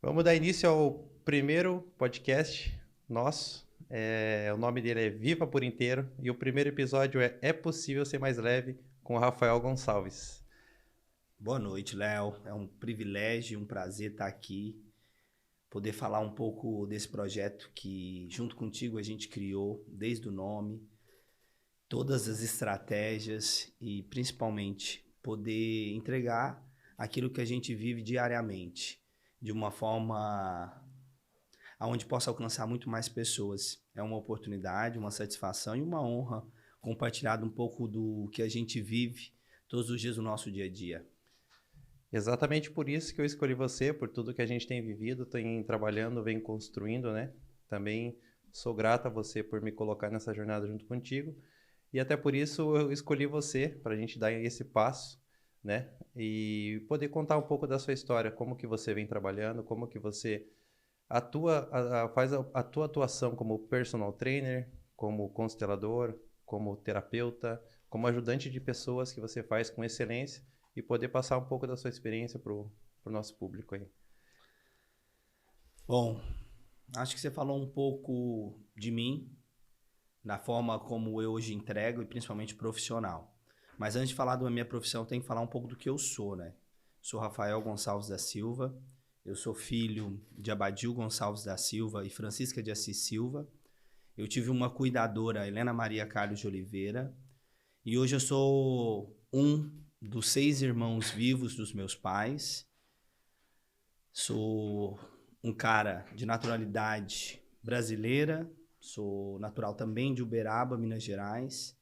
Vamos dar início ao primeiro podcast nosso. O nome dele é Viva por Inteiro e o primeiro episódio É Possível Ser Mais Leve com o Rafael Gonçalves. Boa noite, Léo. É um privilégio e um prazer estar aqui, poder falar um pouco desse projeto que, junto contigo, a gente criou, desde o nome, todas as estratégias e, principalmente, poder entregar aquilo que a gente vive diariamente, de uma forma aonde possa alcançar muito mais pessoas. É uma oportunidade, uma satisfação e uma honra compartilhar um pouco do que a gente vive todos os dias do nosso dia a dia. Exatamente por isso que eu escolhi você, por tudo que a gente tem vivido, tem trabalhando, vem construindo, né? Também sou grato a você por me colocar nessa jornada junto contigo. E até por isso eu escolhi você, para a gente dar esse passo, né? E poder contar um pouco da sua história, como que você vem trabalhando, como que você faz a tua atuação como personal trainer, como constelador, como terapeuta, como ajudante de pessoas que você faz com excelência e poder passar um pouco da sua experiência para o nosso público aí. Bom, acho que você falou um pouco de mim, da forma como eu hoje entrego e principalmente profissional. Mas antes de falar da minha profissão, eu tenho que falar um pouco do que eu sou, né? Sou Rafael Gonçalves da Silva, eu sou filho de Abadil Gonçalves da Silva e Francisca de Assis Silva. Eu tive uma cuidadora, Helena Maria Carlos de Oliveira, e hoje eu sou um dos 6 irmãos vivos dos meus pais. Sou um cara de naturalidade brasileira, sou natural também de Uberaba, Minas Gerais.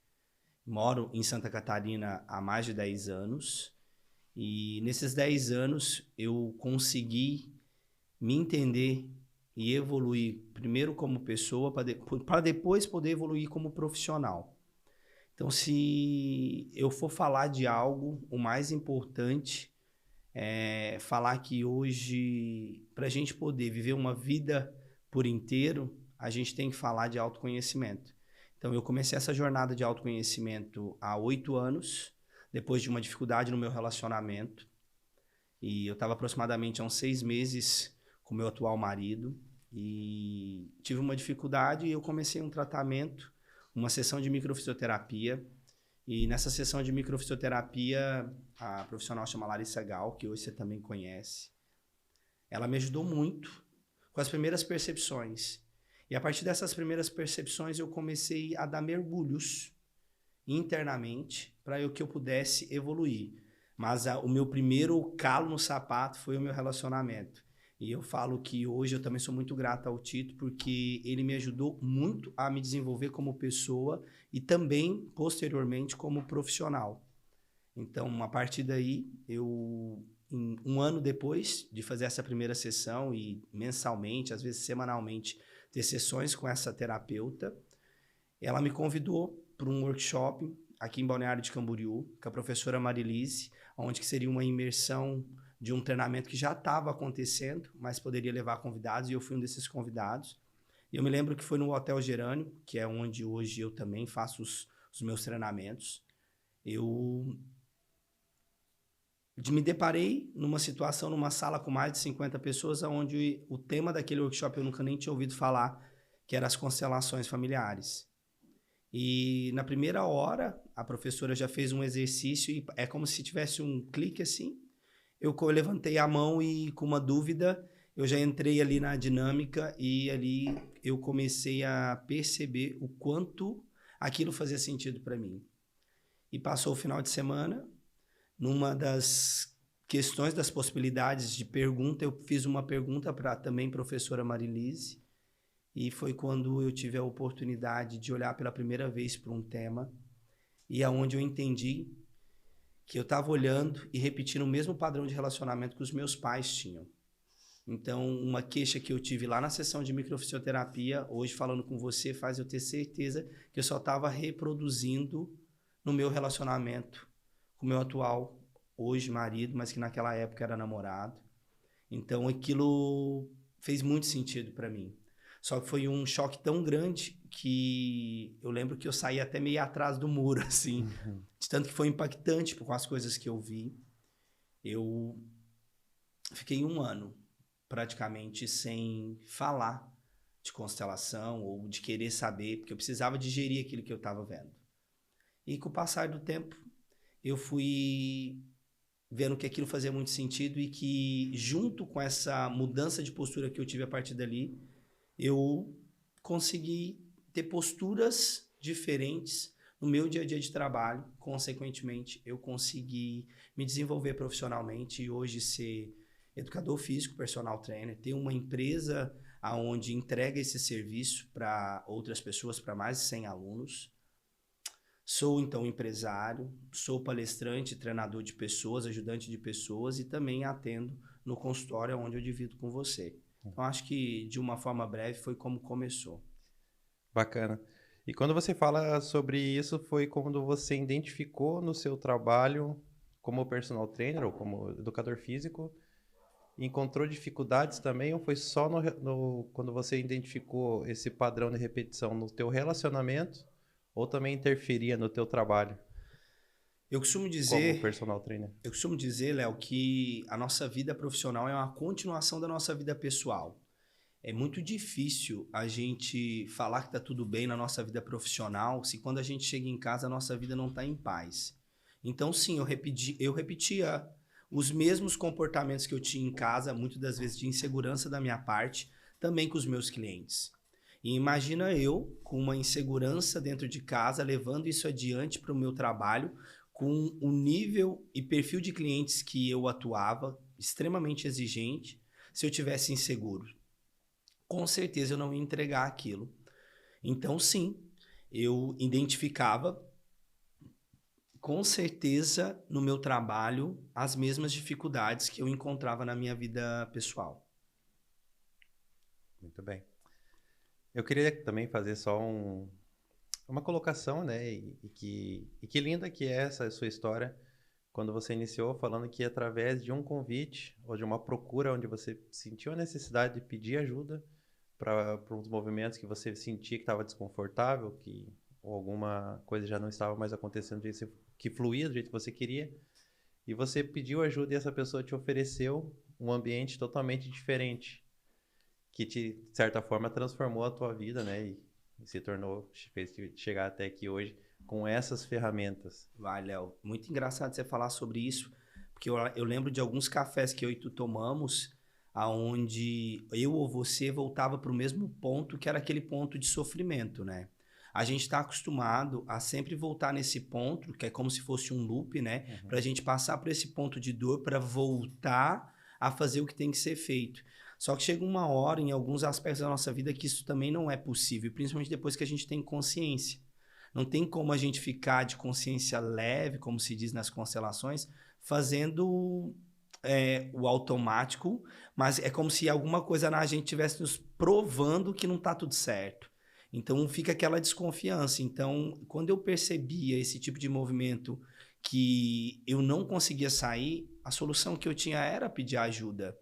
Moro em Santa Catarina há mais de 10 anos. E nesses 10 anos eu consegui me entender e evoluir primeiro como pessoa para depois poder evoluir como profissional. Então, se eu for falar de algo, o mais importante falar que hoje, para a gente poder viver uma vida por inteiro, a gente tem que falar de autoconhecimento. Então, eu comecei essa jornada de autoconhecimento há 8 anos, depois de uma dificuldade no meu relacionamento. E eu estava aproximadamente há uns 6 meses com meu atual marido. E tive uma dificuldade e eu comecei um tratamento, uma sessão de microfisioterapia. E nessa sessão de microfisioterapia, a profissional chama Larissa Gal, que hoje você também conhece. Ela me ajudou muito com as primeiras percepções. E a partir dessas primeiras percepções, eu comecei a dar mergulhos internamente para que eu pudesse evoluir. Mas o meu primeiro calo no sapato foi o meu relacionamento. E eu falo que hoje eu também sou muito grato ao Tito, porque ele me ajudou muito a me desenvolver como pessoa e também, posteriormente, como profissional. Então, a partir daí, um ano depois de fazer essa primeira sessão e mensalmente, às vezes semanalmente, ter sessões com essa terapeuta, ela me convidou para um workshop aqui em Balneário de Camboriú, com a professora Marilise, onde que seria uma imersão de um treinamento que já estava acontecendo, mas poderia levar convidados, e eu fui um desses convidados. E eu me lembro que foi no Hotel Gerânio, que é onde hoje eu também faço os meus treinamentos. Eu me deparei numa situação, numa sala com mais de 50 pessoas, onde o tema daquele workshop eu nunca nem tinha ouvido falar, que eram as constelações familiares. E na primeira hora, a professora já fez um exercício e é como se tivesse um clique assim. Eu levantei a mão e com uma dúvida, eu já entrei ali na dinâmica e ali eu comecei a perceber o quanto aquilo fazia sentido para mim. E passou o final de semana, numa das questões das possibilidades de pergunta, eu fiz uma pergunta para também professora Marilise, e foi quando eu tive a oportunidade de olhar pela primeira vez para um tema e aonde eu entendi que eu estava olhando e repetindo o mesmo padrão de relacionamento que os meus pais tinham. Então, uma queixa que eu tive lá na sessão de microfisioterapia, hoje falando com você, faz eu ter certeza que eu só estava reproduzindo no meu relacionamento com o meu atual, hoje marido, mas que naquela época era namorado. Então, aquilo fez muito sentido para mim. Só que foi um choque tão grande que eu lembro que eu saí até meio atrás do muro, assim. Uhum. De tanto que foi impactante com as coisas que eu vi. Eu fiquei um ano praticamente sem falar de constelação ou de querer saber, porque eu precisava digerir aquilo que eu estava vendo. E com o passar do tempo, eu fui vendo que aquilo fazia muito sentido e que, junto com essa mudança de postura que eu tive a partir dali, eu consegui ter posturas diferentes no meu dia a dia de trabalho. Consequentemente, eu consegui me desenvolver profissionalmente e hoje ser educador físico, personal trainer, ter uma empresa onde entrega esse serviço para outras pessoas, para mais de 100 alunos. Sou, então, empresário, sou palestrante, treinador de pessoas, ajudante de pessoas e também atendo no consultório onde eu divido com você. Então, acho que, de uma forma breve, foi como começou. Bacana. E quando você fala sobre isso, foi quando você identificou no seu trabalho como personal trainer ou como educador físico, encontrou dificuldades também ou foi só quando você identificou esse padrão de repetição no teu relacionamento ou também interferia no teu trabalho Eu costumo como personal trainer? Eu costumo dizer, Léo, que a nossa vida profissional é uma continuação da nossa vida pessoal. É muito difícil a gente falar que tá tudo bem na nossa vida profissional se quando a gente chega em casa a nossa vida não tá em paz. Então, sim, eu repetia os mesmos comportamentos que eu tinha em casa, muitas das vezes de insegurança da minha parte, também com os meus clientes. E imagina eu com uma insegurança dentro de casa, levando isso adiante para o meu trabalho, com o nível e perfil de clientes que eu atuava, extremamente exigente, se eu tivesse inseguro. Com certeza eu não ia entregar aquilo. Então, sim, eu identificava, com certeza, no meu trabalho, as mesmas dificuldades que eu encontrava na minha vida pessoal. Muito bem. Eu queria também fazer só uma colocação, né? E que linda que é essa sua história, quando você iniciou falando que através de um convite ou de uma procura onde você sentiu a necessidade de pedir ajuda para uns movimentos que você sentia que estava desconfortável, que ou alguma coisa já não estava mais acontecendo do jeito que fluía do jeito que você queria, e você pediu ajuda e essa pessoa te ofereceu um ambiente totalmente diferente, que de certa forma transformou a tua vida, né? E se tornou, fez chegar até aqui hoje com essas ferramentas. Vai, Léo. Muito engraçado você falar sobre isso, porque eu lembro de alguns cafés que eu e tu tomamos, aonde eu ou você voltava para o mesmo ponto, que era aquele ponto de sofrimento, né? A gente está acostumado a sempre voltar nesse ponto, que é como se fosse um loop, né? Para a gente passar por esse ponto de dor para voltar a fazer o que tem que ser feito. Só que chega uma hora, em alguns aspectos da nossa vida, que isso também não é possível, principalmente depois que a gente tem consciência. Não tem como a gente ficar de consciência leve, como se diz nas constelações, fazendo o automático, mas é como se alguma coisa na gente estivesse nos provando que não está tudo certo. Então fica aquela desconfiança. Então, quando eu percebia esse tipo de movimento que eu não conseguia sair, a solução que eu tinha era pedir ajuda.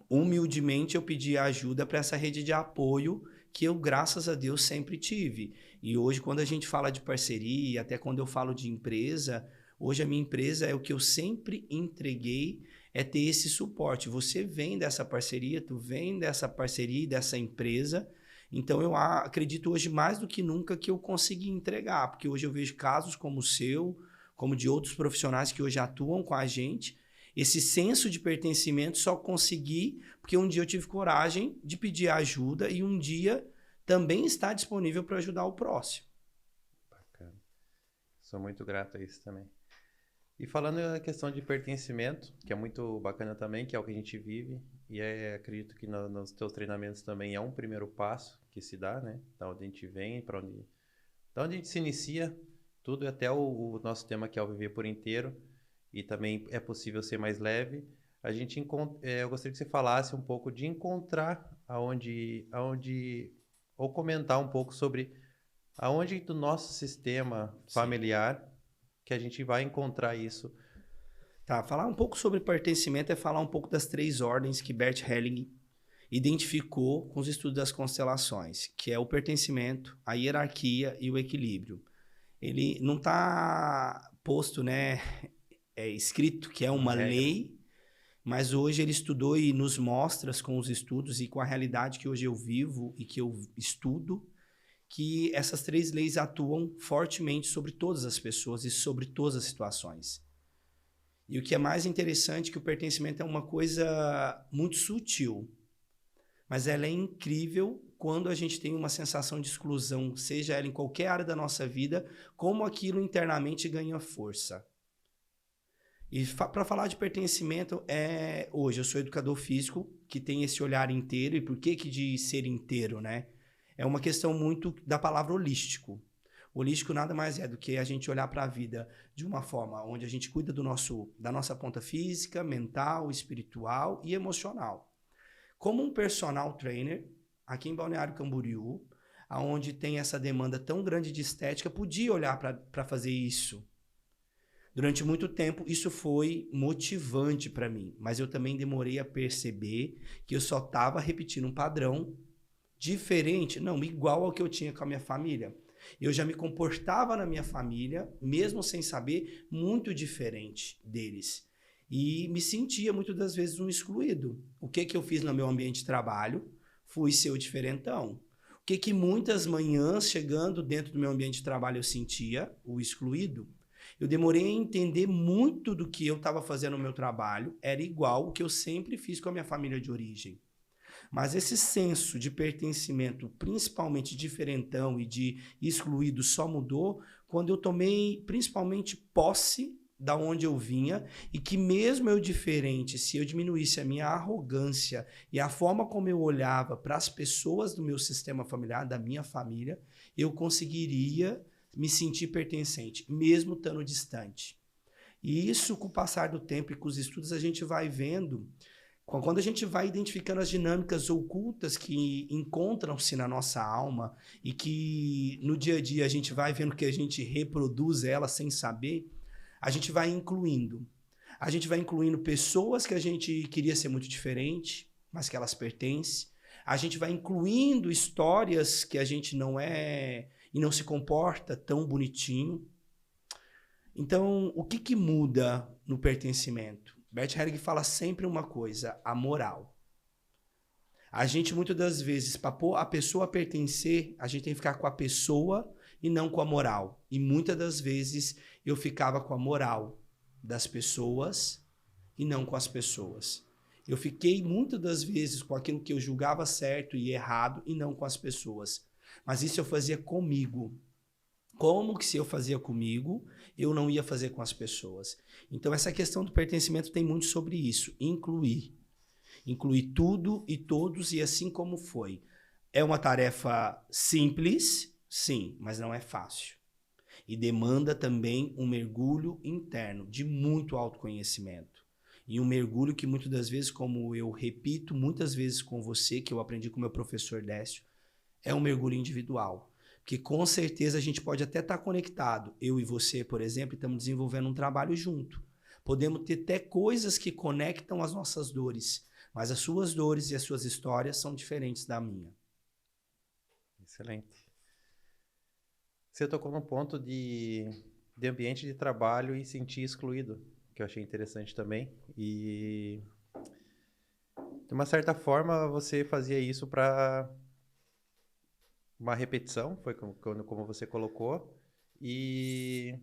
Humildemente eu pedi ajuda para essa rede de apoio que eu, graças a Deus, sempre tive. E hoje, quando a gente fala de parceria, até quando eu falo de empresa, hoje a minha empresa é o que eu sempre entreguei, é ter esse suporte. Você vem dessa parceria, tu vem dessa parceria e dessa empresa. Então eu acredito hoje mais do que nunca que eu consegui entregar, porque hoje eu vejo casos como o seu, como de outros profissionais que hoje atuam com a gente. Esse senso de pertencimento só consegui porque um dia eu tive coragem de pedir ajuda e um dia também está disponível para ajudar o próximo. Bacana. Sou muito grato a isso também. E falando na questão de pertencimento, que é muito bacana também, que é o que a gente vive, e acredito que nos teus treinamentos também é um primeiro passo que se dá, né? Da onde a gente vem, da onde a gente se inicia, tudo, e até o nosso tema que é o Viver por Inteiro, e também é possível ser mais leve. Eu gostaria que você falasse um pouco de encontrar ou comentar um pouco sobre aonde do nosso sistema familiar que a gente vai encontrar isso. Tá, falar um pouco sobre pertencimento é falar um pouco das 3 ordens que Bert Helling identificou com os estudos das constelações, que é o pertencimento, a hierarquia e o equilíbrio. Ele não está posto, né, escrito que é uma lei, Mas hoje ele estudou e nos mostra com os estudos e com a realidade que hoje eu vivo e que eu estudo, que essas 3 leis atuam fortemente sobre todas as pessoas e sobre todas as situações. E o que é mais interessante é que o pertencimento é uma coisa muito sutil, mas ela é incrível quando a gente tem uma sensação de exclusão, seja ela em qualquer área da nossa vida, como aquilo internamente ganha força. E para falar de pertencimento, hoje eu sou educador físico, que tem esse olhar inteiro. E por que de ser inteiro, né? É uma questão muito da palavra holístico. Holístico nada mais é do que a gente olhar para a vida de uma forma onde a gente cuida da nossa ponta física, mental, espiritual e emocional. Como um personal trainer, aqui em Balneário Camboriú, onde tem essa demanda tão grande de estética, podia olhar para fazer isso. Durante muito tempo, isso foi motivante para mim, mas eu também demorei a perceber que eu só estava repetindo um padrão diferente, não, igual ao que eu tinha com a minha família. Eu já me comportava na minha família, mesmo sem saber, muito diferente deles. E me sentia muitas das vezes um excluído. O que eu fiz no meu ambiente de trabalho? Fui ser o diferentão. O que muitas manhãs, chegando dentro do meu ambiente de trabalho, eu sentia? O excluído. Eu demorei a entender muito do que eu estava fazendo no meu trabalho, era igual o que eu sempre fiz com a minha família de origem. Mas esse senso de pertencimento, principalmente diferentão e de excluído, só mudou quando eu tomei principalmente posse da onde eu vinha e que mesmo eu diferente, se eu diminuísse a minha arrogância e a forma como eu olhava para as pessoas do meu sistema familiar, da minha família, eu conseguiria me sentir pertencente, mesmo estando distante. E isso, com o passar do tempo e com os estudos, a gente vai vendo, quando a gente vai identificando as dinâmicas ocultas que encontram-se na nossa alma e que no dia a dia a gente vai vendo que a gente reproduz elas sem saber, a gente vai incluindo. A gente vai incluindo pessoas que a gente queria ser muito diferente, mas que elas pertencem. A gente vai incluindo histórias que a gente não é e não se comporta tão bonitinho. Então, o que muda no pertencimento? Bert Helling fala sempre uma coisa, a moral. A gente, muitas das vezes, para a pessoa pertencer, a gente tem que ficar com a pessoa e não com a moral. E muitas das vezes eu ficava com a moral das pessoas e não com as pessoas. Eu fiquei muitas das vezes com aquilo que eu julgava certo e errado e não com as pessoas. Mas isso eu fazia comigo. Como que se eu fazia comigo, eu não ia fazer com as pessoas? Então essa questão do pertencimento tem muito sobre isso. Incluir. Incluir tudo e todos e assim como foi. É uma tarefa simples, sim, mas não é fácil. E demanda também um mergulho interno, de muito autoconhecimento. E um mergulho que muitas das vezes, como eu repito muitas vezes com você, que eu aprendi com meu professor Décio, é um mergulho individual. Porque com certeza a gente pode até estar conectado. Eu e você, por exemplo, estamos desenvolvendo um trabalho junto. Podemos ter até coisas que conectam as nossas dores, mas as suas dores e as suas histórias são diferentes da minha. Excelente. Você tocou no ponto de ambiente de trabalho e sentir excluído, que eu achei interessante também. E de uma certa forma você fazia isso para uma repetição, foi como você colocou, e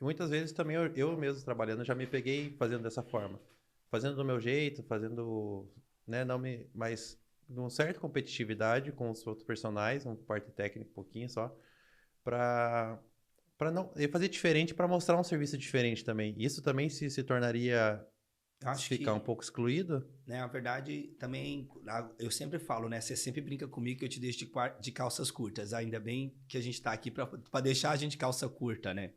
muitas vezes também eu mesmo trabalhando já me peguei fazendo dessa forma, fazendo do meu jeito, fazendo, né, mas com certa competitividade com os outros personagens, uma parte técnica um pouquinho só, para não fazer diferente, para mostrar um serviço diferente também. Isso também se tornaria ficar um pouco excluído? Né, na verdade, também, eu sempre falo, né? Você sempre brinca comigo que eu te deixo de calças curtas. Ainda bem que a gente tá aqui para deixar a gente calça curta, né?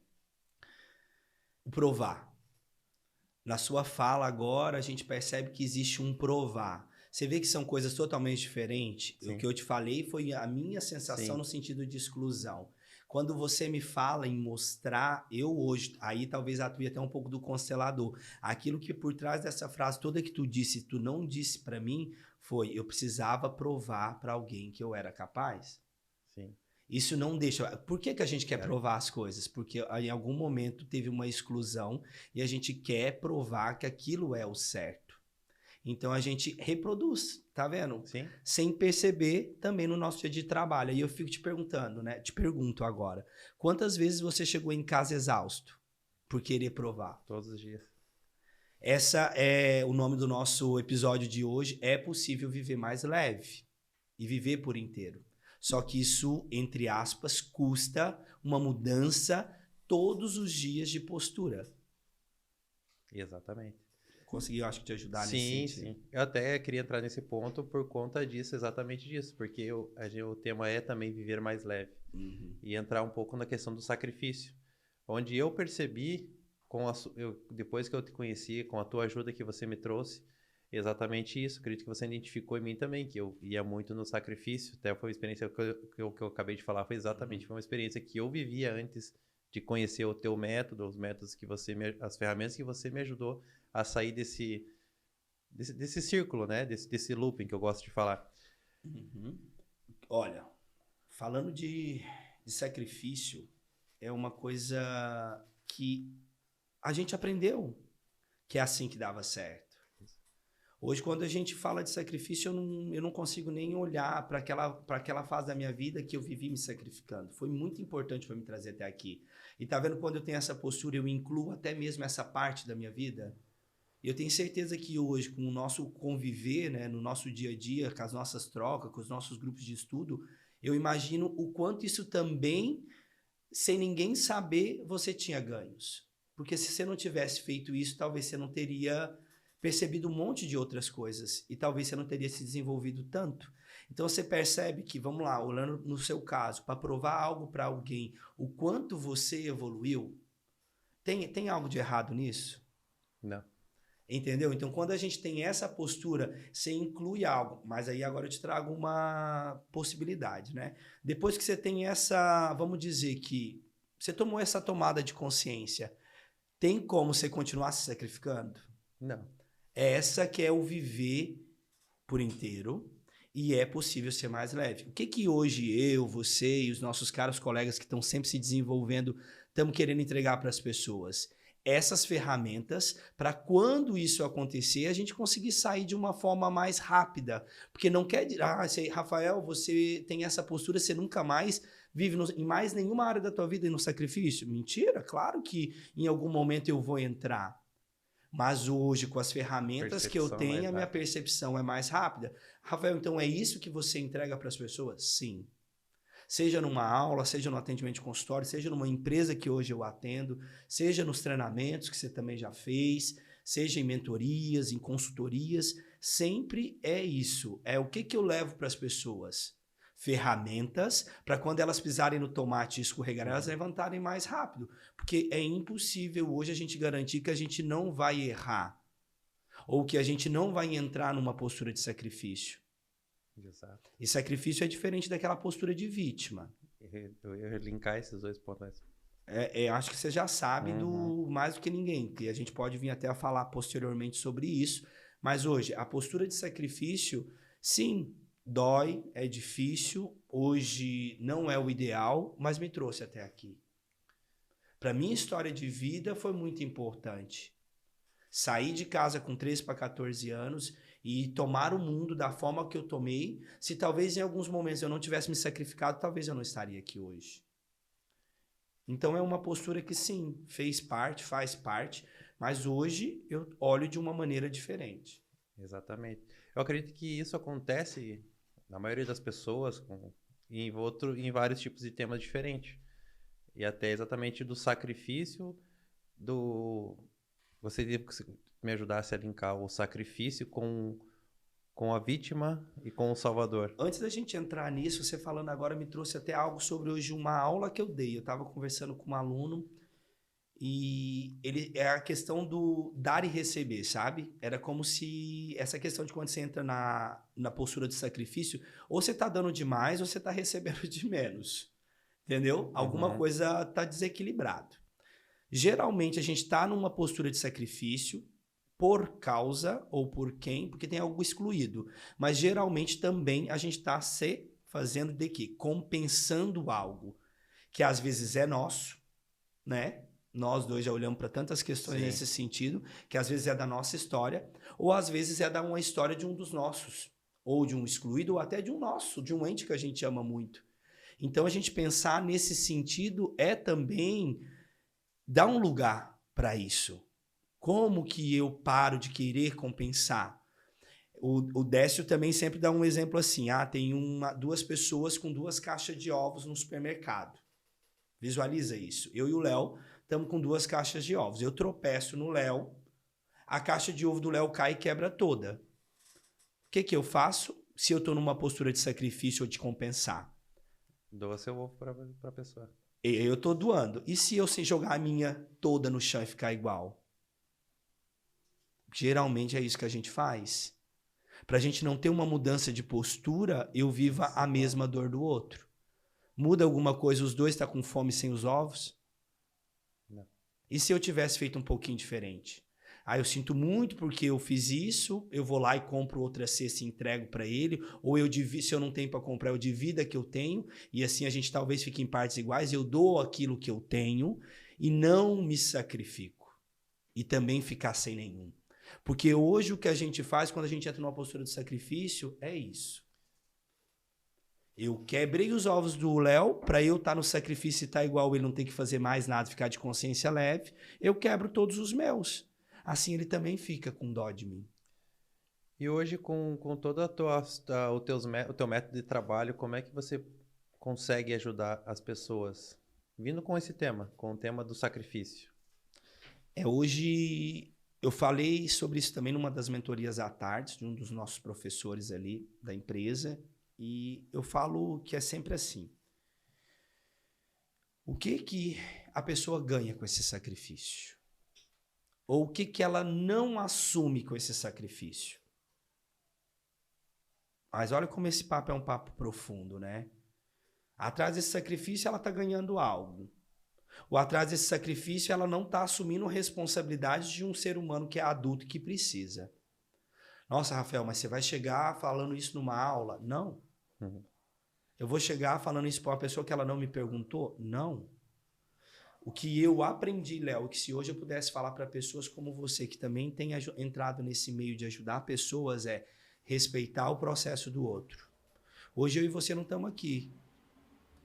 O provar. Na sua fala agora, a gente percebe que existe um provar. Você vê que são coisas totalmente diferentes? Sim. O que eu te falei foi a minha sensação. Sim. No sentido de exclusão. Quando você me fala em mostrar, eu hoje, aí talvez atue até um pouco do constelador. Aquilo que por trás dessa frase toda que tu disse, tu não disse para mim, foi eu precisava provar para alguém que eu era capaz. Sim. Isso não deixa... Por que a gente quer provar as coisas? Porque em algum momento teve uma exclusão e a gente quer provar que aquilo é o certo. Então a gente reproduz, tá vendo? Sim. Sem perceber também no nosso dia de trabalho. Aí eu fico te perguntando, né? Te pergunto agora, quantas vezes você chegou em casa exausto por querer provar? Todos os dias. Essa é o nome do nosso episódio de hoje. É possível viver mais leve e viver por inteiro. Só que isso, entre aspas, custa uma mudança todos os dias de postura. Exatamente. Consegui, acho que, te ajudar nesse Sim, sentido. sim. Eu até queria entrar nesse ponto por conta disso, exatamente disso, porque o tema é também viver mais leve. Uhum. E entrar um pouco na questão do sacrifício. Onde eu percebi, depois que eu te conheci, com a tua ajuda que você me trouxe, exatamente isso. Acredito que você identificou em mim também, que eu ia muito no sacrifício. Até foi uma experiência que eu acabei de falar, foi exatamente, foi uma experiência que eu vivia antes de conhecer o teu método, os métodos que as ferramentas que você me ajudou a sair desse círculo, né? Desse looping que eu gosto de falar. Uhum. Olha, falando de sacrifício, é uma coisa que a gente aprendeu que é assim que dava certo. Hoje, quando a gente fala de sacrifício, eu não consigo nem olhar para aquela fase da minha vida que eu vivi me sacrificando. Foi muito importante para me trazer até aqui. E tá vendo, quando eu tenho essa postura, eu incluo até mesmo essa parte da minha vida? E eu tenho certeza que hoje, com o nosso conviver, né, no nosso dia a dia, com as nossas trocas, com os nossos grupos de estudo, eu imagino o quanto isso também, sem ninguém saber, você tinha ganhos. Porque se você não tivesse feito isso, talvez você não teria percebido um monte de outras coisas e talvez você não teria se desenvolvido tanto. Então você percebe que, vamos lá, olhando no seu caso, para provar algo para alguém, o quanto você evoluiu, tem algo de errado nisso? Não. Entendeu? Então, quando a gente tem essa postura, você inclui algo. Mas aí agora eu te trago uma possibilidade, né? Depois que você tem essa, vamos dizer que você tomou essa tomada de consciência, tem como você continuar se sacrificando? Não. Essa que é o viver por inteiro e é possível ser mais leve. O que que hoje eu, você e os nossos caros colegas que estão sempre se desenvolvendo estamos querendo entregar para as pessoas? Essas ferramentas para quando isso acontecer, a gente conseguir sair de uma forma mais rápida. Porque não quer dizer, Rafael, você tem essa postura, você nunca mais vive em mais nenhuma área da tua vida no sacrifício? Mentira, claro que em algum momento eu vou entrar. Mas hoje, com as ferramentas que eu tenho, a minha percepção é mais rápida. Rafael, então é isso que você entrega para as pessoas? Sim. Seja numa aula, seja no atendimento de consultório, seja numa empresa que hoje eu atendo, seja nos treinamentos que você também já fez, seja em mentorias, em consultorias, sempre é isso. É o que eu levo para as pessoas? Ferramentas para quando elas pisarem no tomate e escorregar, elas levantarem mais rápido. Porque é impossível hoje a gente garantir que a gente não vai errar ou que a gente não vai entrar numa postura de sacrifício. Exato. E sacrifício é diferente daquela postura de vítima. Eu ia linkar esses dois pontos. Acho que você já sabe mais do que ninguém, que a gente pode vir até a falar posteriormente sobre isso. Mas hoje, a postura de sacrifício, sim, dói, é difícil, hoje não é o ideal, mas me trouxe até aqui. Para minha história de vida foi muito importante. Sair de casa com 13 para 14 anos e tomar o mundo da forma que eu tomei. Se talvez em alguns momentos eu não tivesse me sacrificado, talvez eu não estaria aqui hoje. Então é uma postura que sim, fez parte, faz parte, mas hoje eu olho de uma maneira diferente. Exatamente. Eu acredito que isso acontece na maioria das pessoas em vários tipos de temas diferentes. E até exatamente do sacrifício, gostaria que você me ajudasse a linkar o sacrifício com a vítima e com o salvador. Antes da gente entrar nisso, você falando agora me trouxe até algo sobre hoje uma aula que eu dei. Eu estava conversando com um aluno e ele é a questão do dar e receber, sabe? Era como se essa questão de quando você entra na postura de sacrifício, ou você está dando demais ou você está recebendo de menos. Entendeu? Alguma coisa está desequilibrado. Geralmente a gente está numa postura de sacrifício por causa ou por quem, porque tem algo excluído. Mas geralmente também a gente está se fazendo de quê? Compensando algo que às vezes é nosso, né? Nós dois já olhamos para tantas questões Sim. nesse sentido, que às vezes é da nossa história, ou às vezes é da uma história de um dos nossos, ou de um excluído, ou até de um nosso, de um ente que a gente ama muito. Então, a gente pensar nesse sentido é também dar um lugar para isso. Como que eu paro de querer compensar? O Décio também sempre dá um exemplo assim, tem duas pessoas com 2 caixas de ovos no supermercado. Visualiza isso. Eu e o Léo estamos com 2 caixas de ovos. Eu tropeço no Léo, a caixa de ovo do Léo cai e quebra toda. O que eu faço se eu estou numa postura de sacrifício ou de compensar? Doa seu ovo para a pessoa. Eu estou doando. E se eu jogar a minha toda no chão e ficar igual? Geralmente é isso que a gente faz. Para a gente não ter uma mudança de postura, eu viva a mesma dor do outro. Muda alguma coisa, os dois estão com fome sem os ovos? Não. E se eu tivesse feito um pouquinho diferente? Eu sinto muito porque eu fiz isso, eu vou lá e compro outra cesta e entrego para ele, ou eu divido, se eu não tenho para comprar, eu divido a que eu tenho, e assim a gente talvez fique em partes iguais, eu dou aquilo que eu tenho e não me sacrifico. E também ficar sem nenhum. Porque hoje o que a gente faz quando a gente entra numa postura de sacrifício é isso. Eu quebrei os ovos do Léo para eu estar no sacrifício e estar igual ele, não ter que fazer mais nada, ficar de consciência leve. Eu quebro todos os meus. Assim ele também fica com dó de mim. E hoje, com todo o teu método de trabalho, como é que você consegue ajudar as pessoas? Vindo com esse tema, com o tema do sacrifício. Hoje eu falei sobre isso também numa das mentorias à tarde, de um dos nossos professores ali da empresa, e eu falo que é sempre assim. O que a pessoa ganha com esse sacrifício? Ou o que ela não assume com esse sacrifício? Mas olha como esse papo é um papo profundo, né? Atrás desse sacrifício ela está ganhando algo. Ou atrás desse sacrifício ela não está assumindo responsabilidade de um ser humano que é adulto e que precisa. Nossa, Rafael, mas você vai chegar falando isso numa aula? Não. Uhum. Eu vou chegar falando isso para uma pessoa que ela não me perguntou? Não. O que eu aprendi, Léo, que se hoje eu pudesse falar para pessoas como você, que também tem entrado nesse meio de ajudar pessoas, é respeitar o processo do outro. Hoje eu e você não estamos aqui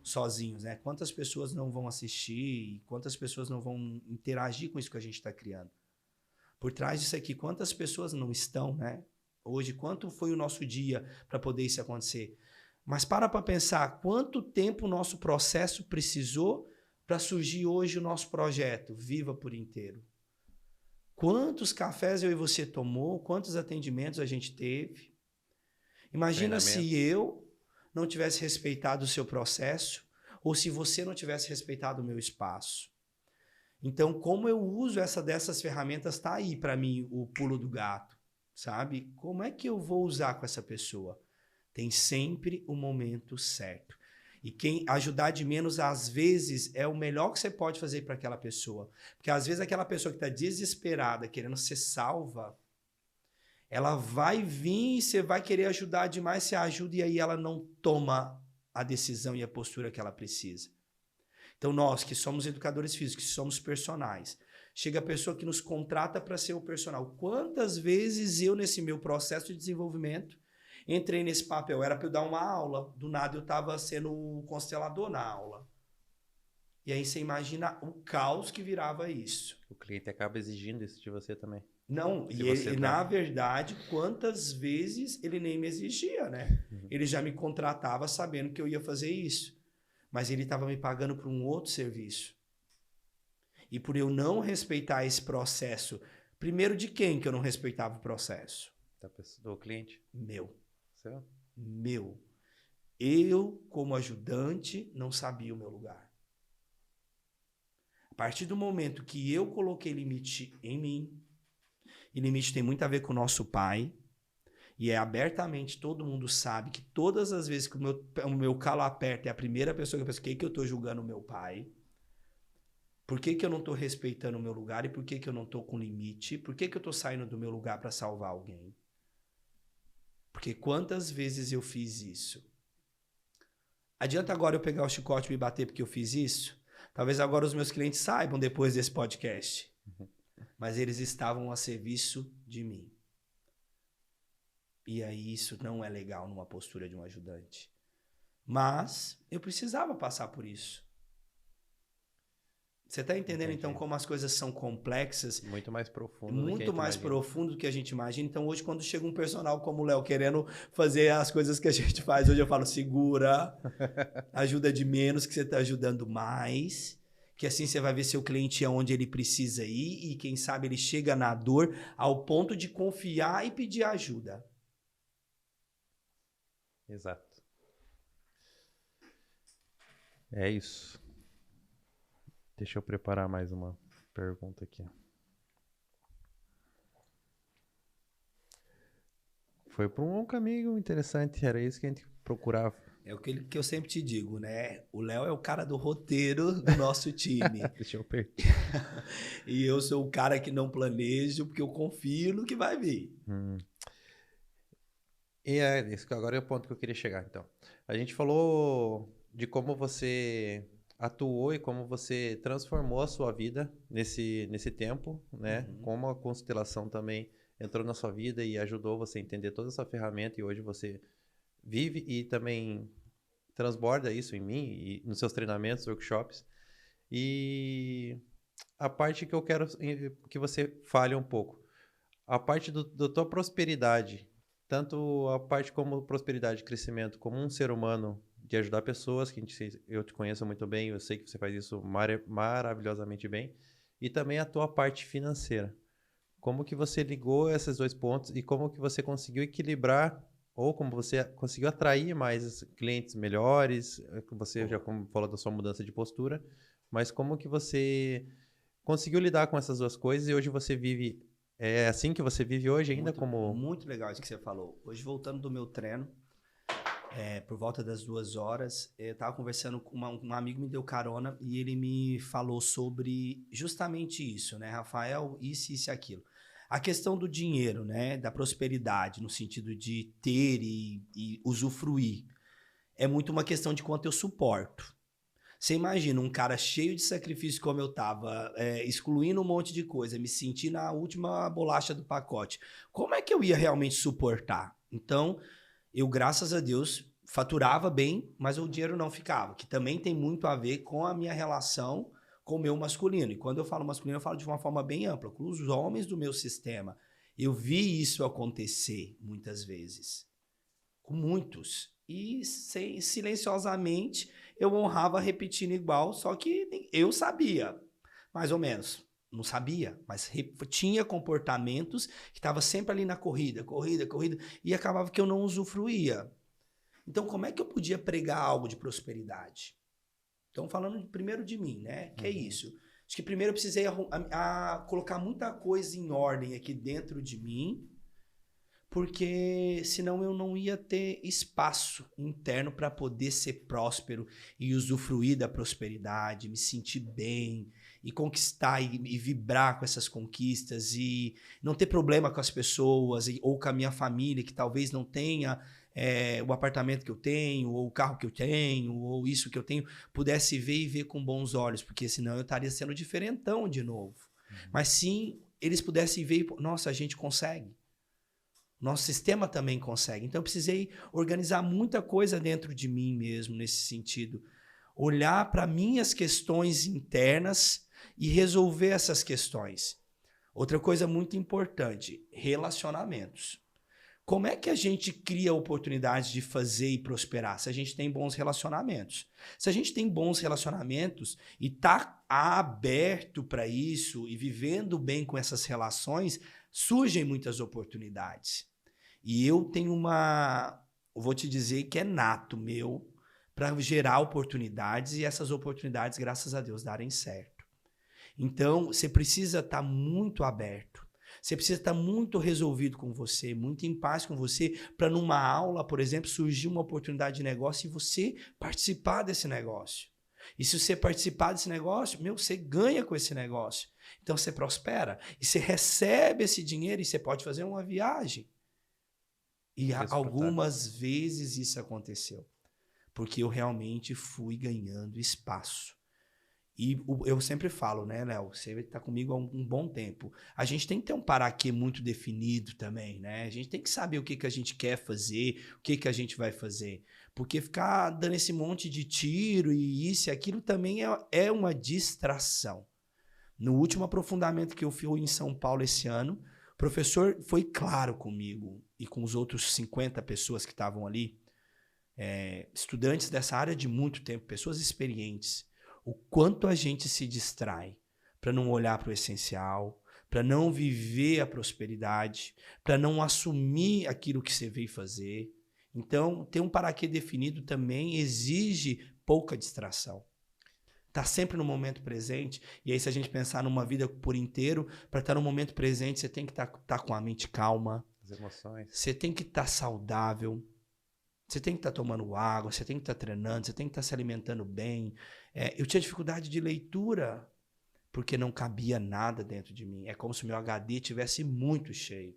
sozinhos, né? Quantas pessoas não vão assistir, quantas pessoas não vão interagir com isso que a gente está criando? Por trás disso aqui, quantas pessoas não estão, né? Hoje, quanto foi o nosso dia para poder isso acontecer? Mas para pensar quanto tempo o nosso processo precisou para surgir hoje o nosso projeto Viva por Inteiro. Quantos cafés eu e você tomou, quantos atendimentos a gente teve. Imagina se eu não tivesse respeitado o seu processo ou se você não tivesse respeitado o meu espaço. Então, como eu uso dessas ferramentas, tá aí para mim o pulo do gato, sabe? Como é que eu vou usar com essa pessoa? Tem sempre o momento certo. E quem ajudar de menos, às vezes, é o melhor que você pode fazer para aquela pessoa. Porque, às vezes, aquela pessoa que está desesperada, querendo ser salva, ela vai vir e você vai querer ajudar demais, você ajuda e aí ela não toma a decisão e a postura que ela precisa. Então, nós que somos educadores físicos, que somos personagens, chega a pessoa que nos contrata para ser o personal. Quantas vezes eu, nesse meu processo de desenvolvimento, entrei nesse papel, era para eu dar uma aula, do nada eu estava sendo o constelador na aula. E aí você imagina o caos que virava isso. O cliente acaba exigindo isso de você também. Não, e na verdade, quantas vezes ele nem me exigia, né? Uhum. Ele já me contratava sabendo que eu ia fazer isso. Mas ele estava me pagando por um outro serviço. E por eu não respeitar esse processo, primeiro de quem que eu não respeitava o processo? Do cliente? Meu. Seu? Meu. Eu, como ajudante, não sabia o meu lugar. A partir do momento que eu coloquei limite em mim, e limite tem muito a ver com o nosso pai, e é abertamente, todo mundo sabe que todas as vezes que o meu calo aperta, é a primeira pessoa que pensa, por que eu estou julgando o meu pai? Por que eu não estou respeitando o meu lugar? E por que eu não estou com limite? Por que eu estou saindo do meu lugar para salvar alguém? Porque quantas vezes eu fiz isso? Adianta agora eu pegar o chicote e me bater porque eu fiz isso? Talvez agora os meus clientes saibam depois desse podcast. Mas eles estavam a serviço de mim. E aí isso não é legal numa postura de um ajudante. Mas eu precisava passar por isso. Você está entendendo, então, como as coisas são complexas? Muito mais profundo. Muito mais profundo do que a gente imagina. Então, hoje, quando chega um personal como o Léo querendo fazer as coisas que a gente faz, hoje eu falo, segura, ajuda de menos que você está ajudando mais, que assim você vai ver seu cliente aonde ele precisa ir e quem sabe ele chega na dor ao ponto de confiar e pedir ajuda. Exato. É isso. Deixa eu preparar mais uma pergunta aqui. Foi por um caminho interessante, era isso que a gente procurava. É o que eu sempre te digo, né? O Léo é o cara do roteiro do nosso time. Deixa eu perder. E eu sou o cara que não planejo, porque eu confio no que vai vir. E esse agora é o ponto que eu queria chegar, então. A gente falou de como você atuou e como você transformou a sua vida nesse tempo, né? Como a constelação também entrou na sua vida e ajudou você a entender toda essa ferramenta e hoje você vive e também transborda isso em mim e nos seus treinamentos, workshops. E a parte que eu quero que você fale um pouco, a parte da tua prosperidade, tanto a parte como prosperidade, crescimento, como um ser humano, de ajudar pessoas, que eu te conheço muito bem, eu sei que você faz isso maravilhosamente bem, e também a tua parte financeira. Como que você ligou esses dois pontos e como que você conseguiu equilibrar, ou como você conseguiu atrair mais clientes melhores, você já falou da sua mudança de postura, mas como que você conseguiu lidar com essas duas coisas e hoje você vive, é assim que você vive hoje ainda Muito legal isso que você falou. Hoje, voltando do meu treino, por volta das 2 horas, eu estava conversando com um amigo, me deu carona e ele me falou sobre justamente isso, né? Rafael, isso e aquilo. A questão do dinheiro, né? Da prosperidade, no sentido de ter e usufruir, é muito uma questão de quanto eu suporto. Você imagina um cara cheio de sacrifício como eu tava, excluindo um monte de coisa, me senti na última bolacha do pacote. Como é que eu ia realmente suportar? Então, eu, graças a Deus, faturava bem, mas o dinheiro não ficava, que também tem muito a ver com a minha relação com o meu masculino. E quando eu falo masculino, eu falo de uma forma bem ampla, com os homens do meu sistema. Eu vi isso acontecer muitas vezes, com muitos. E silenciosamente eu honrava repetindo igual, só que eu sabia, mais ou menos. Não sabia, mas tinha comportamentos que estava sempre ali na corrida, e acabava que eu não usufruía. Então, como é que eu podia pregar algo de prosperidade? Então, falando primeiro de mim, né? Que é isso. Acho que primeiro eu precisei colocar muita coisa em ordem aqui dentro de mim, porque senão eu não ia ter espaço interno para poder ser próspero e usufruir da prosperidade, me sentir bem e conquistar e vibrar com essas conquistas e não ter problema com as pessoas ou com a minha família que talvez não tenha o apartamento que eu tenho, ou o carro que eu tenho, ou isso que eu tenho, pudesse ver e ver com bons olhos, porque senão eu estaria sendo diferentão de novo. Mas sim, eles pudessem ver e, nossa, a gente consegue. Nosso sistema também consegue. Então, eu precisei organizar muita coisa dentro de mim mesmo, nesse sentido. Olhar para minhas questões internas e resolver essas questões. Outra coisa muito importante, relacionamentos. Como é que a gente cria oportunidades de fazer e prosperar? Se a gente tem bons relacionamentos. Se a gente tem bons relacionamentos e está aberto para isso e vivendo bem com essas relações, surgem muitas oportunidades. E eu tenho vou te dizer que é nato meu para gerar oportunidades e essas oportunidades, graças a Deus, darem certo. Então, você precisa estar muito aberto. Você precisa estar muito resolvido com você, muito em paz com você, para numa aula, por exemplo, surgir uma oportunidade de negócio e você participar desse negócio. E se você participar desse negócio, você ganha com esse negócio. Então você prospera e você recebe esse dinheiro e você pode fazer uma viagem. E algumas vezes isso aconteceu, porque eu realmente fui ganhando espaço. E eu sempre falo, né, Léo? Você está comigo há um bom tempo. A gente tem que ter um paraquê muito definido também, né? A gente tem que saber o que, que a gente quer fazer, o que, que a gente vai fazer. Porque ficar dando esse monte de tiro e isso e aquilo também é uma distração. No último aprofundamento que eu fui em São Paulo esse ano, o professor foi claro comigo e com os outros 50 pessoas que estavam ali, estudantes dessa área de muito tempo, pessoas experientes, o quanto a gente se distrai para não olhar para o essencial, para não viver a prosperidade, para não assumir aquilo que você veio fazer. Então, ter um paraquê definido também exige pouca distração. Tá sempre no momento presente. E aí, se a gente pensar numa vida por inteiro, para estar no momento presente, você tem que estar com a mente calma. As emoções. Você tem que estar saudável. Você tem que estar tomando água, você tem que estar treinando, você tem que estar se alimentando bem. Eu tinha dificuldade de leitura porque não cabia nada dentro de mim. É como se o meu HD tivesse muito cheio.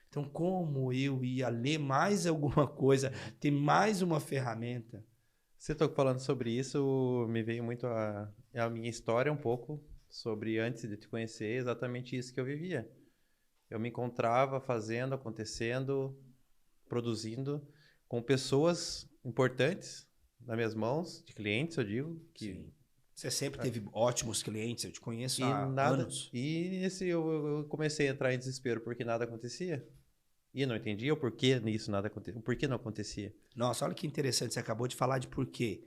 Então, como eu ia ler mais alguma coisa, ter mais uma ferramenta? Você está falando sobre isso, me veio muito a minha história um pouco sobre antes de te conhecer, exatamente isso que eu vivia. Eu me encontrava fazendo, acontecendo, produzindo com pessoas importantes nas minhas mãos, de clientes, eu digo. Sim. Você sempre teve ótimos clientes, eu te conheço E há anos. E eu comecei a entrar em desespero porque nada acontecia. E eu não entendia o porquê nisso nada acontecia, o porquê não acontecia. Nossa, olha que interessante, você acabou de falar de porquê.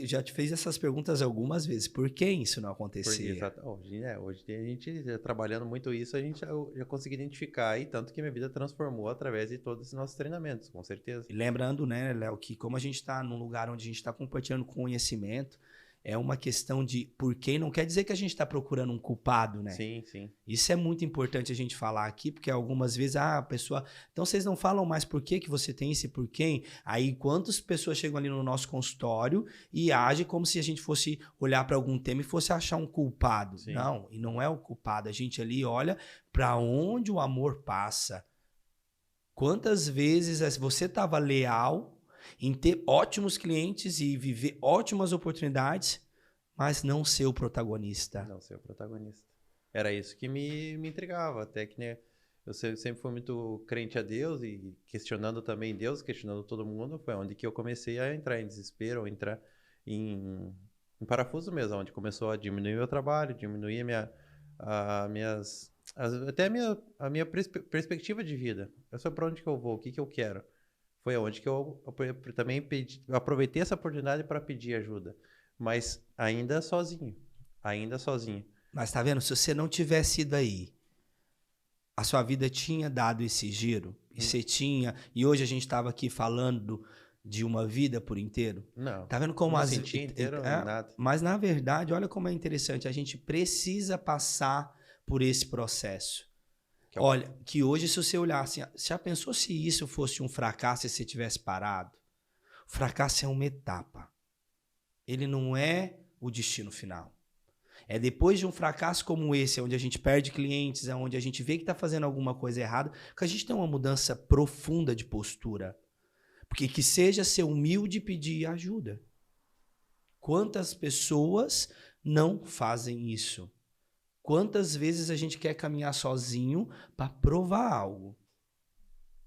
Já te fiz essas perguntas algumas vezes. Por que isso não acontecia? Hoje a gente trabalhando muito isso, a gente já conseguiu identificar e tanto que minha vida transformou através de todos os nossos treinamentos, com certeza. E lembrando, né, Léo, que como a gente está num lugar onde a gente está compartilhando conhecimento, é uma questão de porquê, não quer dizer que a gente está procurando um culpado, né? Sim, sim. Isso é muito importante a gente falar aqui, porque algumas vezes a pessoa... Então, vocês não falam mais por que você tem esse porquê? Aí, quantas pessoas chegam ali no nosso consultório e agem como se a gente fosse olhar para algum tema e fosse achar um culpado. Sim. Não, e não é o culpado. A gente ali olha para onde o amor passa. Quantas vezes você estava leal em ter ótimos clientes e viver ótimas oportunidades, mas não ser o protagonista? Não ser o protagonista. Era isso que me intrigava, até que, né, eu sempre fui muito crente a Deus e questionando também Deus, questionando todo mundo, foi onde que eu comecei a entrar em desespero, ou entrar em parafuso mesmo, onde começou a diminuir o meu trabalho, diminuir até a minha perspectiva de vida. Eu sei para onde que eu vou, o que que eu quero. Foi onde que eu também aproveitei essa oportunidade para pedir ajuda, mas ainda sozinho. Mas tá vendo, se você não tivesse ido aí, a sua vida tinha dado esse giro, e você tinha, e hoje a gente estava aqui falando de uma vida por inteiro. Não. Tá vendo como não sentia inteiro nada. Mas na verdade, olha como é interessante, a gente precisa passar por esse processo. Olha, que hoje se você olhar assim, já pensou se isso fosse um fracasso e você tivesse parado? O fracasso é uma etapa. Ele não é o destino final. É depois de um fracasso como esse, onde a gente perde clientes, onde a gente vê que está fazendo alguma coisa errada, que a gente tem uma mudança profunda de postura. Porque que seja ser humilde e pedir ajuda. Quantas pessoas não fazem isso? Quantas vezes a gente quer caminhar sozinho para provar algo?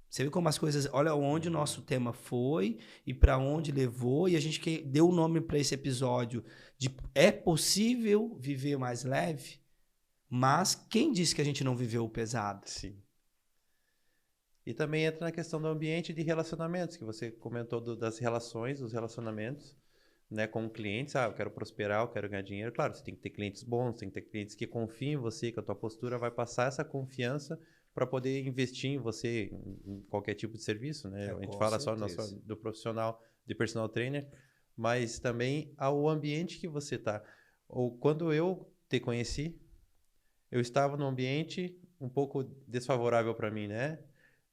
Você vê como as coisas... Olha onde o nosso tema foi e para onde levou. E a gente deu o nome para esse episódio de é possível viver mais leve? Mas quem disse que a gente não viveu o pesado? Sim. E também entra na questão do ambiente de relacionamentos, que você comentou das relações, dos relacionamentos, né, com clientes. Eu quero prosperar, eu quero ganhar dinheiro. Claro, você tem que ter clientes bons, tem que ter clientes que confiem em você, que a tua postura vai passar essa confiança para poder investir em você em qualquer tipo de serviço, né? A gente fala só do profissional, de personal trainer, mas também ao ambiente que você está. Ou quando eu te conheci, eu estava num ambiente um pouco desfavorável para mim, né?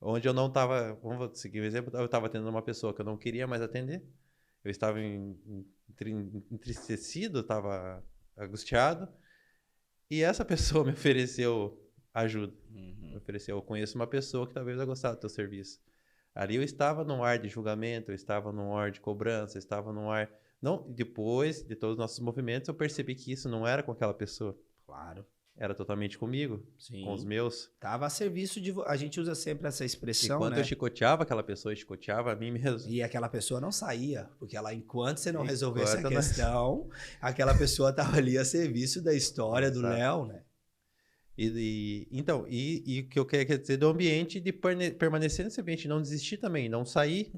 Onde eu não estava, vamos seguir o exemplo, eu estava atendendo uma pessoa que eu não queria mais atender, eu estava entristecido, estava angustiado, e essa pessoa me ofereceu ajuda. Me ofereceu, eu conheço uma pessoa que talvez vai gostar do teu serviço. Ali eu estava num ar de julgamento, eu estava num ar de cobrança, eu estava num ar Não, depois de todos os nossos movimentos, eu percebi que isso não era com aquela pessoa. Claro. Era totalmente comigo, Sim. com os meus. Tava a serviço de... A gente usa sempre essa expressão, Enquanto né? eu chicoteava aquela pessoa, eu chicoteava a mim mesmo. E aquela pessoa não saía, porque ela, enquanto você não resolvesse a Enquanto questão, aquela pessoa tava ali a serviço da história do Exato. Léo, né? Então, o que eu quero dizer do ambiente, de permanecer nesse ambiente, não desistir também, não sair,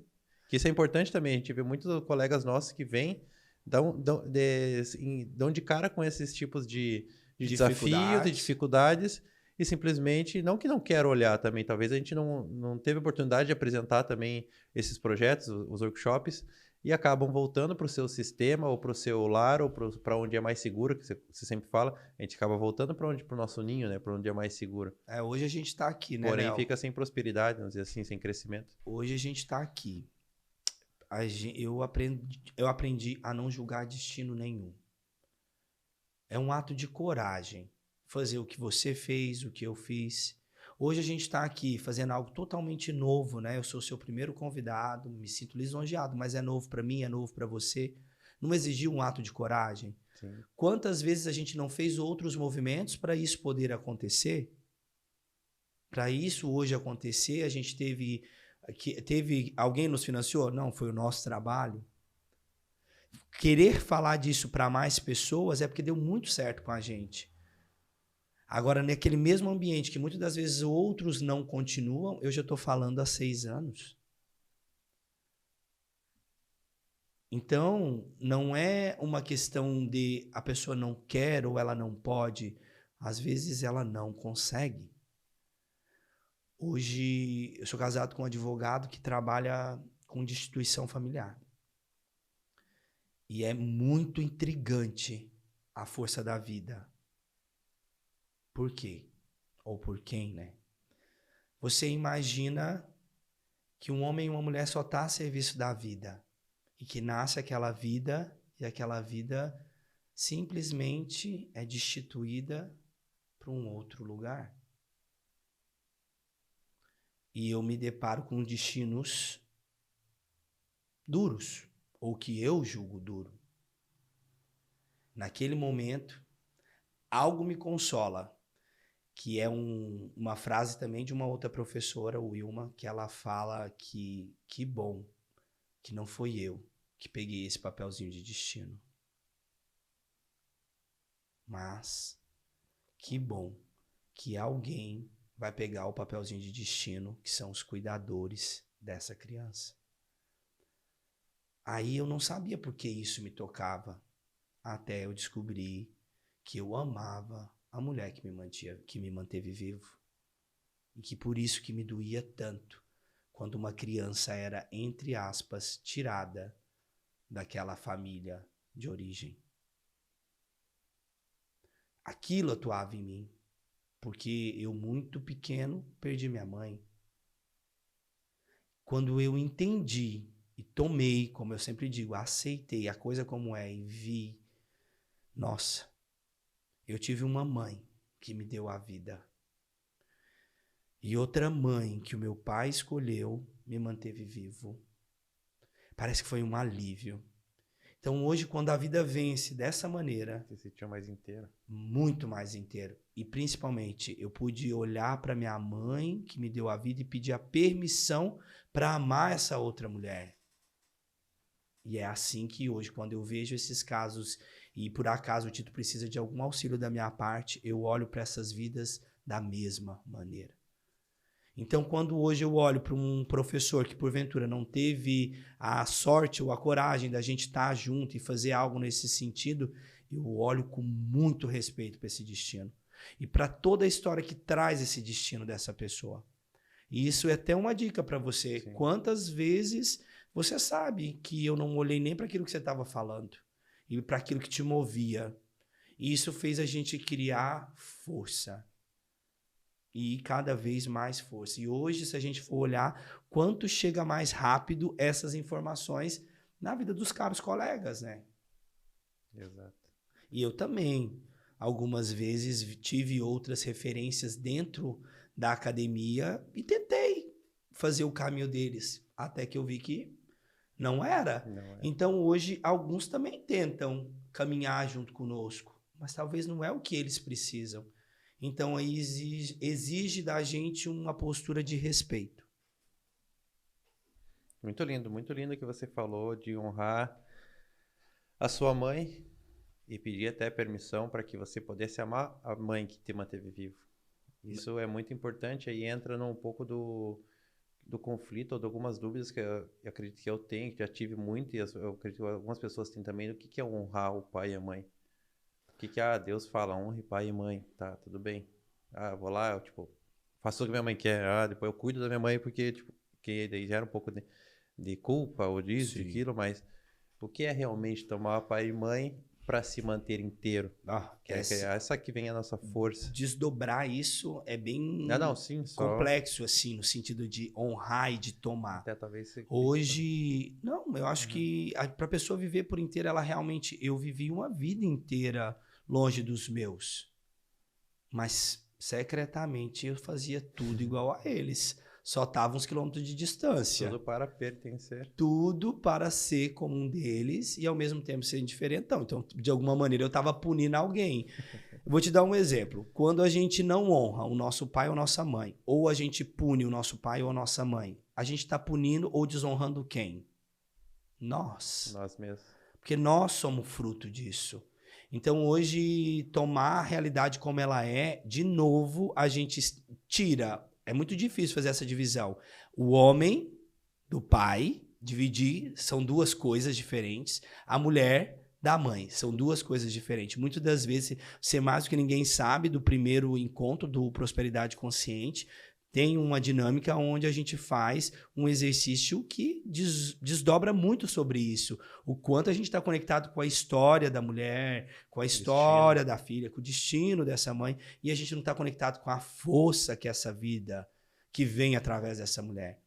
que isso é importante também. A gente vê muitos colegas nossos que vêm, dão de cara com esses tipos de desafios, de dificuldades, e simplesmente, não que não quero olhar também, talvez a gente não teve oportunidade de apresentar também esses projetos, os workshops, e acabam voltando para o seu sistema, ou para o seu lar, ou para onde é mais seguro, que você sempre fala, a gente acaba voltando para o nosso ninho, né? Para onde é mais seguro. Hoje a gente está aqui, né, Porém, Léo? fica sem prosperidade, vamos dizer assim, sem crescimento. Hoje a gente está aqui. Eu aprendi a não julgar destino nenhum. É um ato de coragem fazer o que você fez, o que eu fiz. Hoje a gente está aqui fazendo algo totalmente novo, né? Eu sou o seu primeiro convidado, me sinto lisonjeado, mas é novo para mim, é novo para você. Não exigiu um ato de coragem? Sim. Quantas vezes a gente não fez outros movimentos para isso poder acontecer? Para isso hoje acontecer, a gente teve alguém nos financiou? Não, foi o nosso trabalho. Querer falar disso para mais pessoas é porque deu muito certo com a gente. Agora, naquele mesmo ambiente que muitas das vezes outros não continuam, eu já estou falando há 6 anos. Então, não é uma questão de a pessoa não quer ou ela não pode. Às vezes ela não consegue. Hoje, eu sou casado com um advogado que trabalha com destituição familiar. E é muito intrigante a força da vida. Por quê? Ou por quem, né? Você imagina que um homem e uma mulher só estão a serviço da vida. E que nasce aquela vida e aquela vida simplesmente é destituída para um outro lugar. E eu me deparo com destinos duros, ou que eu julgo duro. Naquele momento, algo me consola, que é uma frase também de uma outra professora, Wilma, que ela fala que bom que não foi eu que peguei esse papelzinho de destino. Mas que bom que alguém vai pegar o papelzinho de destino, que são os cuidadores dessa criança. Aí eu não sabia por que isso me tocava, até eu descobri que eu amava a mulher que me manteve vivo. E que por isso que me doía tanto quando uma criança era, entre aspas, tirada daquela família de origem. Aquilo atuava em mim, porque eu, muito pequeno, perdi minha mãe. Quando eu entendi e tomei, como eu sempre digo, aceitei a coisa como é e vi, nossa, eu tive uma mãe que me deu a vida. E outra mãe que o meu pai escolheu me manteve vivo. Parece que foi um alívio. Então hoje, quando a vida vence dessa maneira... Você se sentiu mais inteiro? Muito mais inteiro. E principalmente, eu pude olhar para minha mãe, que me deu a vida, e pedir a permissão para amar essa outra mulher. E é assim que hoje, quando eu vejo esses casos, e por acaso o Tito precisa de algum auxílio da minha parte, eu olho para essas vidas da mesma maneira. Então, quando hoje eu olho para um professor que porventura não teve a sorte ou a coragem da gente estar junto e fazer algo nesse sentido, eu olho com muito respeito para esse destino. E para toda a história que traz esse destino dessa pessoa. E isso é até uma dica para você. Sim. Quantas vezes você sabe que eu não olhei nem para aquilo que você estava falando e para aquilo que te movia. E isso fez a gente criar força. E cada vez mais força. E hoje, se a gente for olhar, quanto chega mais rápido essas informações na vida dos caros colegas, né? Exato. E eu também, algumas vezes, tive outras referências dentro da academia e tentei fazer o caminho deles. Até que eu vi que Não era. Não é. Então, hoje, alguns também tentam caminhar junto conosco, mas talvez não é o que eles precisam. Então, aí exige da gente uma postura de respeito. Muito lindo que você falou de honrar a sua mãe e pedir até permissão para que você pudesse amar a mãe que te manteve vivo. Isso é muito importante, aí entra num pouco do conflito ou de algumas dúvidas que eu acredito que eu tenho, que já tive muito, e eu acredito que algumas pessoas têm também, do que é honrar o pai e a mãe. O que Deus fala, honre pai e mãe, tá, tudo bem. Eu vou lá, eu, tipo, faço o que minha mãe quer, depois eu cuido da minha mãe porque, tipo, que daí gera um pouco de culpa, ou disso, de aquilo, mas o que é realmente tomar pai e mãe para se manter inteiro? Essa que vem a nossa força. Desdobrar isso é bem Sim, complexo, assim, no sentido de honrar e de tomar. Até talvez Hoje, não, eu acho que para a pessoa viver por inteiro, ela realmente... Eu vivi uma vida inteira longe dos meus, mas secretamente eu fazia tudo igual a eles. Só estava uns quilômetros de distância. Tudo para pertencer. Tudo para ser como um deles e ao mesmo tempo ser diferentão. Então, de alguma maneira, eu estava punindo alguém. Eu vou te dar um exemplo. Quando a gente não honra o nosso pai ou nossa mãe, ou a gente pune o nosso pai ou a nossa mãe, a gente está punindo ou desonrando quem? Nós. Nós mesmos. Porque nós somos fruto disso. Então, hoje, tomar a realidade como ela é, de novo, a gente tira. É muito difícil fazer essa divisão. O homem do pai, dividir, são duas coisas diferentes. A mulher da mãe, são duas coisas diferentes. Muitas das vezes, você mais do que ninguém sabe do primeiro encontro do Prosperidade Consciente, tem uma dinâmica onde a gente faz um exercício que desdobra muito sobre isso. O quanto a gente está conectado com a história da mulher, com a história da filha, com o destino dessa mãe, e a gente não está conectado com a força que é essa vida que vem através dessa mulher.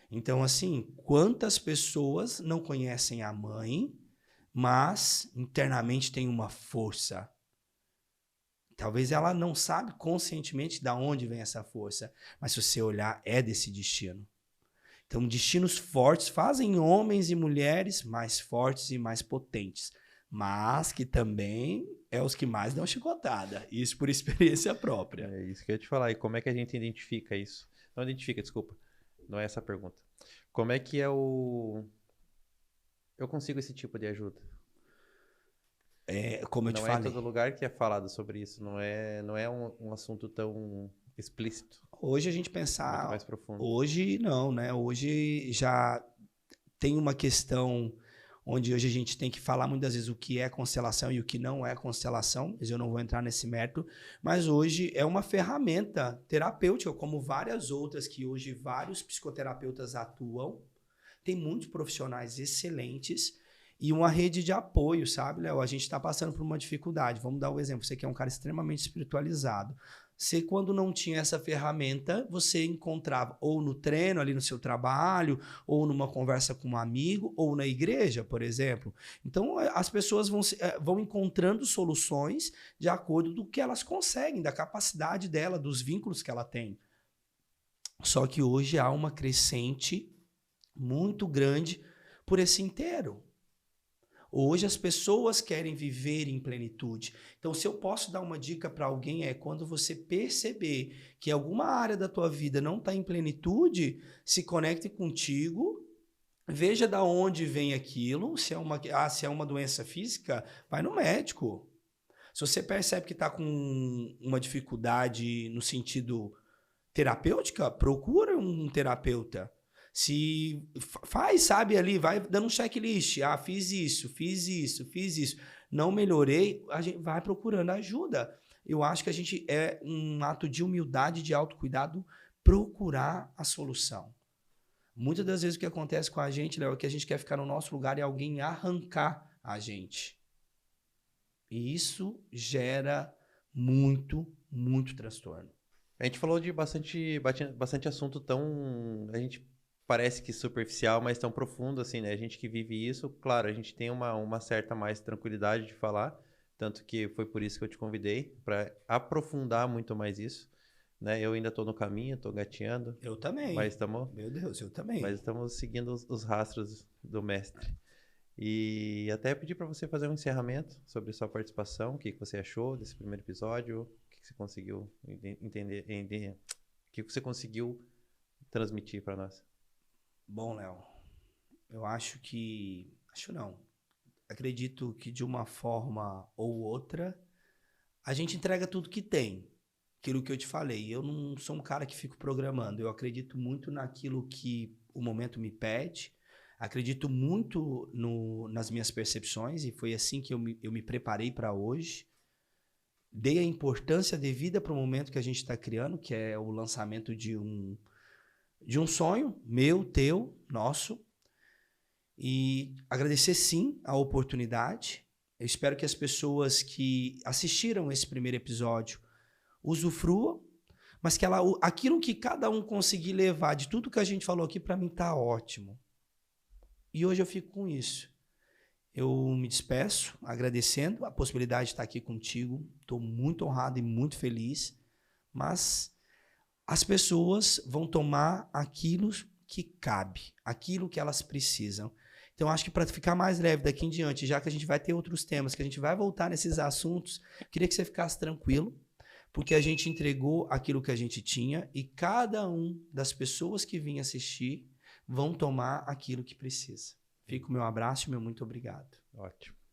Então, assim, quantas pessoas não conhecem a mãe, mas internamente tem uma força. Talvez ela não sabe conscientemente de onde vem essa força, mas se você olhar, é desse destino. Então, destinos fortes fazem homens e mulheres mais fortes e mais potentes, mas que também é os que mais dão chicotada. Isso por experiência própria. É isso que eu ia te falar. E como é que a gente identifica isso? Não identifica, desculpa. Não é essa a pergunta. Como é que eu consigo esse tipo de ajuda? Como eu te falei. Não é em todo lugar que é falado sobre isso. Não é um assunto tão explícito. Hoje a gente pensar... Muito mais profundo. Hoje não, né? Hoje já tem uma questão onde hoje a gente tem que falar muitas vezes o que é constelação e o que não é constelação, mas eu não vou entrar nesse mérito. Mas hoje é uma ferramenta terapêutica, como várias outras que hoje vários psicoterapeutas atuam. Tem muitos profissionais excelentes e uma rede de apoio, sabe, Léo? A gente está passando por uma dificuldade. Vamos dar um exemplo. Você que é um cara extremamente espiritualizado. Você, quando não tinha essa ferramenta, você encontrava ou no treino, ali no seu trabalho, ou numa conversa com um amigo, ou na igreja, por exemplo. Então, as pessoas vão encontrando soluções de acordo do que elas conseguem, da capacidade dela, dos vínculos que ela tem. Só que hoje há uma crescente muito grande por esse inteiro. Hoje as pessoas querem viver em plenitude. Então, se eu posso dar uma dica para alguém, é quando você perceber que alguma área da tua vida não está em plenitude, se conecte contigo, veja da onde vem aquilo. Se é uma doença física, vai no médico. Se você percebe que está com uma dificuldade no sentido terapêutica, procura um terapeuta. Se faz, sabe, ali, vai dando um checklist. Fiz isso. Não melhorei, a gente vai procurando ajuda. Eu acho que a gente é um ato de humildade, de autocuidado, procurar a solução. Muitas das vezes o que acontece com a gente, Léo, é que a gente quer ficar no nosso lugar e alguém arrancar a gente. E isso gera muito, muito transtorno. A gente falou de bastante assunto tão... A gente parece que superficial, mas tão profundo, assim, né? A gente que vive isso, claro, a gente tem uma certa mais tranquilidade de falar, tanto que foi por isso que eu te convidei, para aprofundar muito mais isso. né? Eu ainda estou no caminho, estou gateando. Eu também. Mas estamos... Meu Deus, eu também. Mas estamos seguindo os rastros do mestre. E até pedir para você fazer um encerramento sobre sua participação, o que você achou desse primeiro episódio, o que você conseguiu entender, o que você conseguiu transmitir para nós. Bom, Léo, eu acho que... Acho não. Acredito que de uma forma ou outra, a gente entrega tudo que tem. Aquilo que eu te falei. Eu não sou um cara que fico programando. Eu acredito muito naquilo que o momento me pede. Acredito muito nas minhas percepções. E foi assim que eu me preparei para hoje. Dei a importância devida para o momento que a gente está criando, que é o lançamento de um sonho, meu, teu, nosso. E agradecer, sim, a oportunidade. Eu espero que as pessoas que assistiram esse primeiro episódio usufruam, mas que aquilo que cada um conseguir levar de tudo que a gente falou aqui, para mim tá ótimo. E hoje eu fico com isso. Eu me despeço agradecendo a possibilidade de estar aqui contigo. Estou muito honrado e muito feliz, mas as pessoas vão tomar aquilo que cabe, aquilo que elas precisam. Então, acho que para ficar mais leve daqui em diante, já que a gente vai ter outros temas, que a gente vai voltar nesses assuntos, queria que você ficasse tranquilo, porque a gente entregou aquilo que a gente tinha e cada um das pessoas que vêm assistir vão tomar aquilo que precisa. Fica o meu abraço e meu muito obrigado. Ótimo.